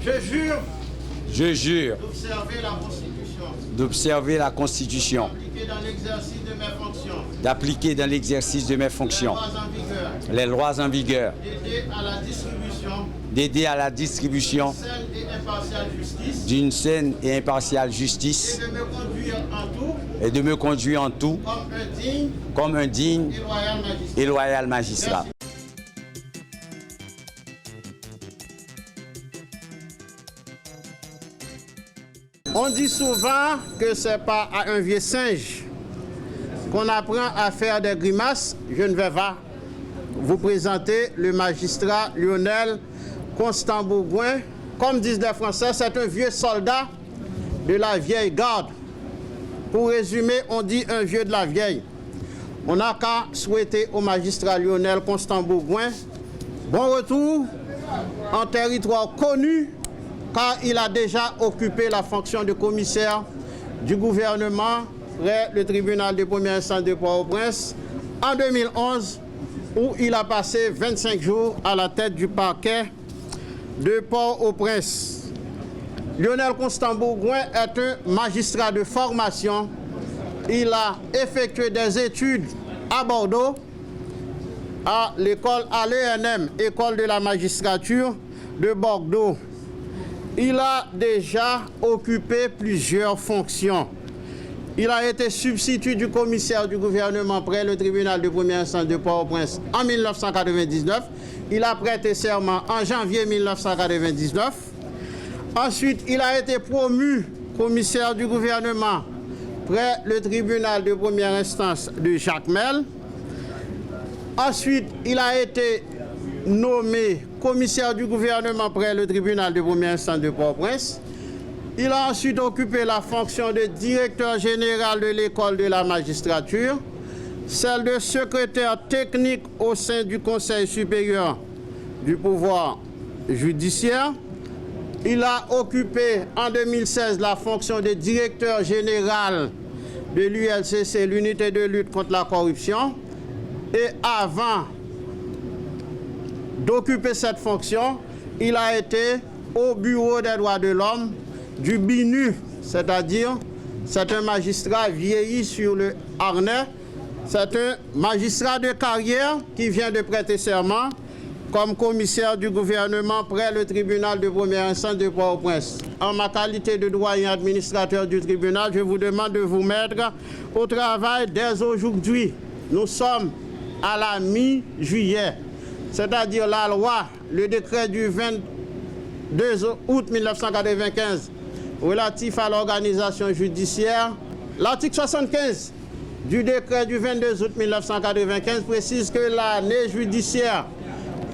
Je jure. Je jure D'observer la Constitution. D'observer la Constitution. D'appliquer dans l'exercice de mes fonctions. D'appliquer dans l'exercice de mes fonctions. Les lois en vigueur. D'aider à la distribution. D'une saine et impartiale justice. Et de me conduire en tout. Comme un digne et loyal magistrat. On dit souvent que c'est pas à un vieux singe qu'on apprend à faire des grimaces. Je ne vais pas vous présenter le magistrat Lionel Constant Bourgoin. Comme disent les Français, c'est un vieux soldat de la vieille garde. Pour résumer, on dit un vieux de la vieille. On n'a qu'à souhaiter au magistrat Lionel Constant Bourgoin bon retour en territoire connu, car il a déjà occupé la fonction de commissaire du gouvernement près le tribunal de première instance de Port-au-Prince en 2011, où il a passé 25 jours à la tête du parquet de Port-au-Prince. Lionel Constant Bourgoin est un magistrat de formation. Il a effectué des études à Bordeaux, à l'école, à l'ENM, École de la magistrature de Bordeaux. Il a déjà occupé plusieurs fonctions. Il a été substitut du commissaire du gouvernement près le tribunal de première instance de Port-au-Prince en 1999. Il a prêté serment en janvier 1999. Ensuite, il a été promu commissaire du gouvernement près le tribunal de première instance de Jacmel. Ensuite, il a été nommé commissaire du gouvernement près le tribunal de première instance de Port-au-Prince. Il a ensuite occupé la fonction de directeur général de l'école de la magistrature, celle de secrétaire technique au sein du Conseil supérieur du pouvoir judiciaire. Il a occupé en 2016 la fonction de directeur général de l'ULCC, l'unité de lutte contre la corruption. Et avant d'occuper cette fonction, il a été au Bureau des droits de l'homme du BINU, c'est-à-dire c'est un magistrat vieilli sur le harnais, c'est un magistrat de carrière qui vient de prêter serment comme commissaire du gouvernement près le tribunal de première instance de Port-au-Prince. En ma qualité de doyen administrateur du tribunal, je vous demande de vous mettre au travail dès aujourd'hui. Nous sommes à la mi-juillet, c'est-à-dire la loi, le décret du 22 août 1995 relatif à l'organisation judiciaire. L'article 75 du décret du 22 août 1995 précise que l'année judiciaire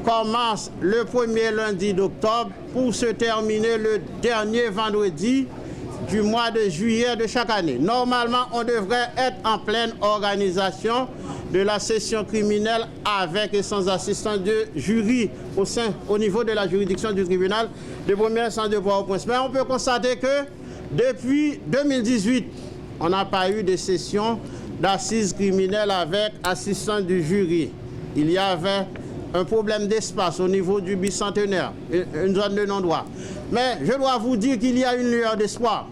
commence le premier lundi d'octobre pour se terminer le dernier vendredi du mois de juillet de chaque année. Normalement, on devrait être en pleine organisation de la session criminelle avec et sans assistance de jury au niveau de la juridiction du tribunal de première instance de Port-au-Prince. Mais on peut constater que depuis 2018, on n'a pas eu de session d'assises criminelles avec assistance du jury. Il y avait un problème d'espace au niveau du bicentenaire, une zone de non-droit. Mais je dois vous dire qu'il y a une lueur d'espoir,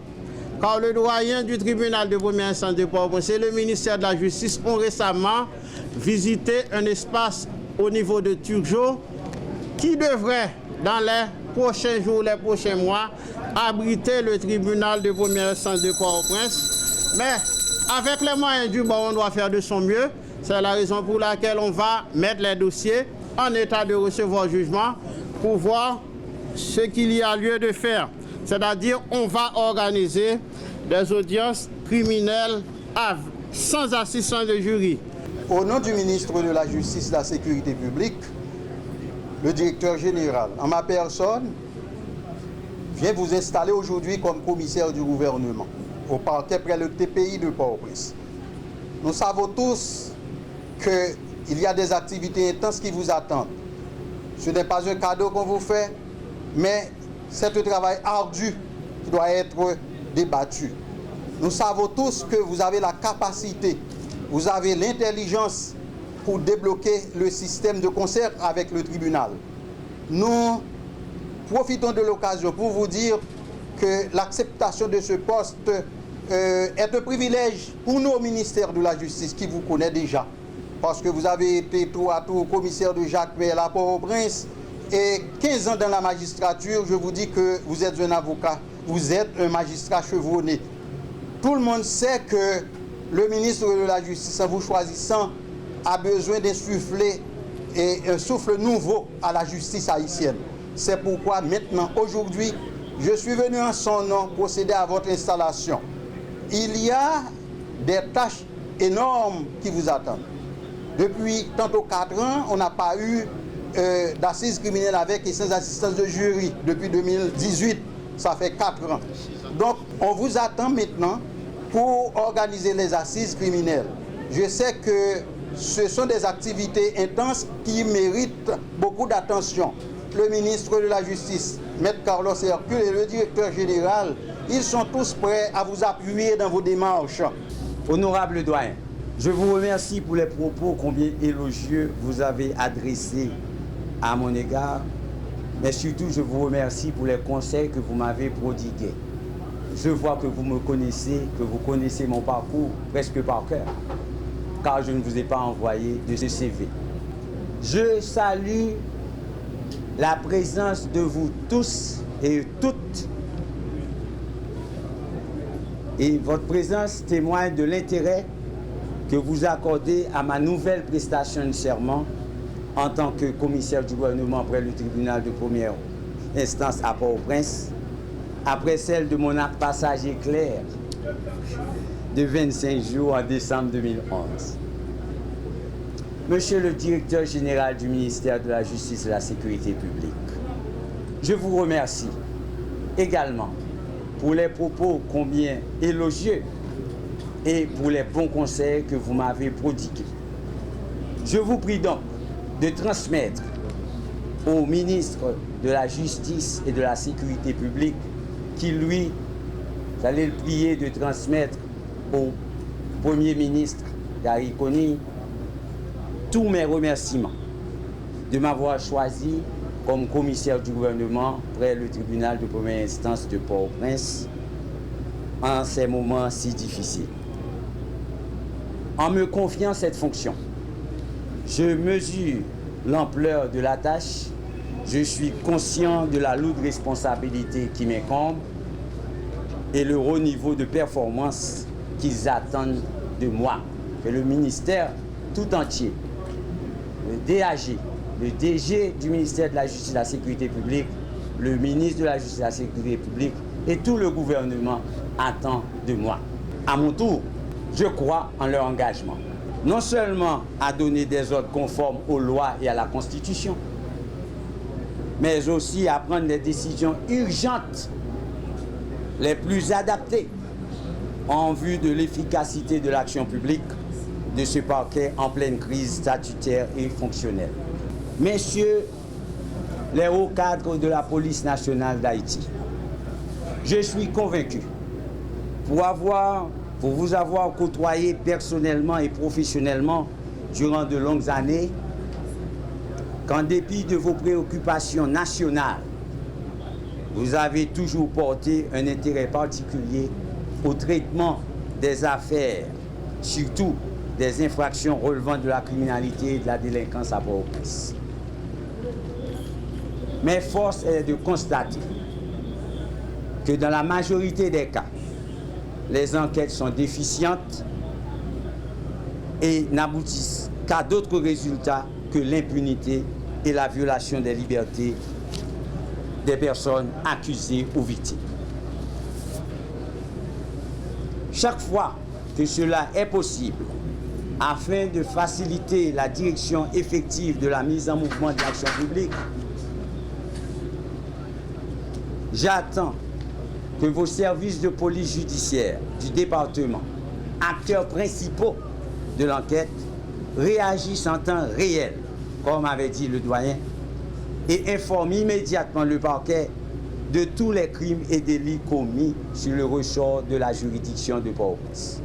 car le doyen du tribunal de première instance de Port-au-Prince et le ministère de la Justice ont récemment visité un espace au niveau de Turgeau qui devrait, dans les prochains jours, les prochains mois, abriter le tribunal de première instance de Port-au-Prince. Mais avec les moyens du bord, on doit faire de son mieux. C'est la raison pour laquelle on va mettre les dossiers en état de recevoir jugement pour voir ce qu'il y a lieu de faire. C'est-à-dire, on va organiser des audiences criminelles sans assistance de jury. Au nom du ministre de la Justice et de la Sécurité publique, le directeur général, en ma personne, vient vous installer aujourd'hui comme commissaire du gouvernement au parquet près le TPI de Port-au-Prince. Nous savons tous qu'il y a des activités intenses qui vous attendent. Ce n'est pas un cadeau qu'on vous fait, mais c'est un travail ardu qui doit être débattu. Nous savons tous que vous avez la capacité, vous avez l'intelligence pour débloquer le système de concert avec le tribunal. Nous profitons de l'occasion pour vous dire que l'acceptation de ce poste est un privilège pour nous au ministère de la Justice qui vous connaît déjà. Parce que vous avez été tour à tour commissaire de Jacmel à Port-au-Prince et 15 ans dans la magistrature, je vous dis que vous êtes un avocat, vous êtes un magistrat chevronné. Tout le monde sait que le ministre de la Justice, en vous choisissant, a besoin d'insuffler un souffle nouveau à la justice haïtienne. C'est pourquoi maintenant, aujourd'hui, je suis venu en son nom procéder à votre installation. Il y a des tâches énormes qui vous attendent. Depuis tantôt 4 ans, on n'a pas eu d'assises criminelles avec et sans assistance de jury. Depuis 2018, ça fait 4 ans. Donc, on vous attend maintenant pour organiser les assises criminelles. Je sais que ce sont des activités intenses qui méritent beaucoup d'attention. Le ministre de la Justice, Maître Carlos Hercule, et le directeur général, ils sont tous prêts à vous appuyer dans vos démarches. Honorable doyen, je vous remercie pour les propos combien élogieux vous avez adressés à mon égard, mais surtout je vous remercie pour les conseils que vous m'avez prodigués. Je vois que vous me connaissez, que vous connaissez mon parcours presque par cœur, car je ne vous ai pas envoyé de ce CV. Je salue la présence de vous tous et toutes, et votre présence témoigne de l'intérêt que vous accordez à ma nouvelle prestation de serment en tant que commissaire du gouvernement près le tribunal de première instance à Port-au-Prince, après celle de mon passage éclair de 25 jours en décembre 2011. Monsieur le directeur général du ministère de la Justice et de la Sécurité publique, je vous remercie également pour les propos combien élogieux et pour les bons conseils que vous m'avez prodigués. Je vous prie donc de transmettre au ministre de la Justice et de la Sécurité publique, qui lui, j'allais le prier de transmettre au Premier ministre Gary Conille tous mes remerciements de m'avoir choisi comme commissaire du gouvernement près le tribunal de première instance de Port-au-Prince en ces moments si difficiles. En me confiant cette fonction, je mesure l'ampleur de la tâche, je suis conscient de la lourde responsabilité qui m'incombe et le haut niveau de performance qu'ils attendent de moi, que le ministère tout entier, le DAG, le DG du ministère de la Justice et de la Sécurité publique, le ministre de la Justice et de la Sécurité publique et tout le gouvernement attend de moi. À mon tour, je crois en leur engagement, non seulement à donner des ordres conformes aux lois et à la Constitution, mais aussi à prendre des décisions urgentes, les plus adaptées, en vue de l'efficacité de l'action publique de ce parquet en pleine crise statutaire et fonctionnelle. Messieurs les hauts cadres de la police nationale d'Haïti, je suis convaincu, pour vous avoir côtoyé personnellement et professionnellement durant de longues années, qu'en dépit de vos préoccupations nationales, vous avez toujours porté un intérêt particulier au traitement des affaires, surtout des infractions relevant de la criminalité et de la délinquance à Port-au-Prince. Mais force est de constater que dans la majorité des cas, les enquêtes sont déficientes et n'aboutissent qu'à d'autres résultats que l'impunité et la violation des libertés des personnes accusées ou victimes. Chaque fois que cela est possible, afin de faciliter la direction effective de la mise en mouvement de l'action publique, j'attends que vos services de police judiciaire du département, acteurs principaux de l'enquête, réagissent en temps réel, comme avait dit le doyen, et informent immédiatement le parquet de tous les crimes et délits commis sur le ressort de la juridiction de Port-au-Prince.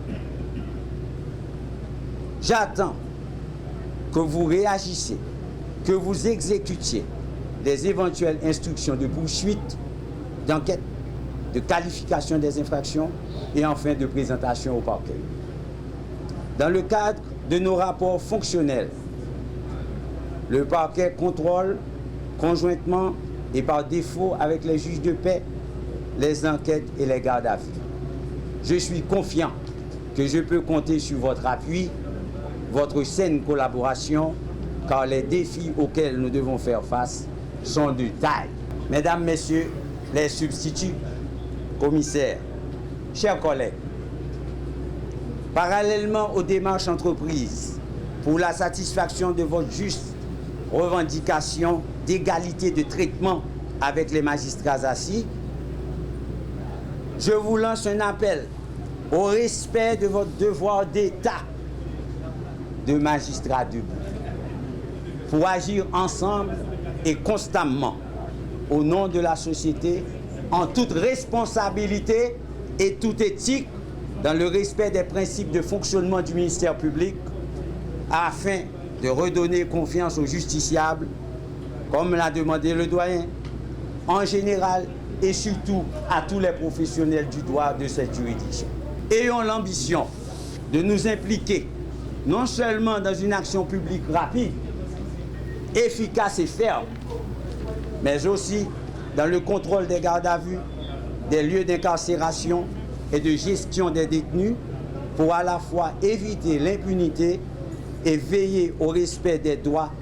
J'attends que vous réagissiez, que vous exécutiez des éventuelles instructions de poursuite, d'enquête, de qualification des infractions et enfin de présentation au parquet. Dans le cadre de nos rapports fonctionnels, le parquet contrôle conjointement et par défaut avec les juges de paix les enquêtes et les gardes à vue. Je suis confiant que je peux compter sur votre appui, votre saine collaboration, car les défis auxquels nous devons faire face sont de taille. Mesdames, Messieurs les substituts, commissaires, chers collègues, parallèlement aux démarches entreprises pour la satisfaction de votre juste revendication d'égalité de traitement avec les magistrats assis, je vous lance un appel au respect de votre devoir d'État de magistrat debout, pour agir ensemble et constamment au nom de la société, en toute responsabilité et toute éthique, dans le respect des principes de fonctionnement du ministère public, afin de redonner confiance aux justiciables, comme l'a demandé le doyen, en général et surtout à tous les professionnels du droit de cette juridiction. Ayons l'ambition de nous impliquer non seulement dans une action publique rapide, efficace et ferme, mais aussi dans le contrôle des gardes à vue, des lieux d'incarcération et de gestion des détenus, pour à la fois éviter l'impunité et veiller au respect des droits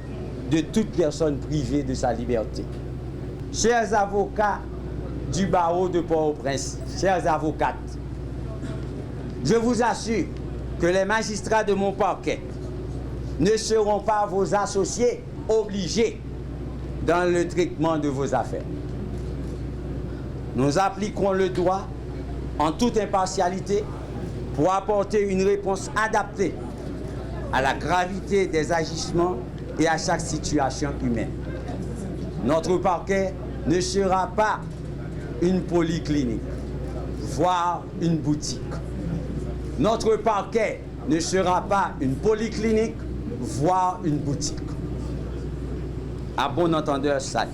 de toute personne privée de sa liberté. Chers avocats du barreau de Port-au-Prince, chères avocates, je vous assure que les magistrats de mon parquet ne seront pas vos associés obligés dans le traitement de vos affaires. Nous appliquerons le droit en toute impartialité pour apporter une réponse adaptée à la gravité des agissements et à chaque situation humaine. Notre parquet ne sera pas une polyclinique, voire une boutique. Notre parquet ne sera pas une polyclinique, voire une boutique. À bon entendeur, salut.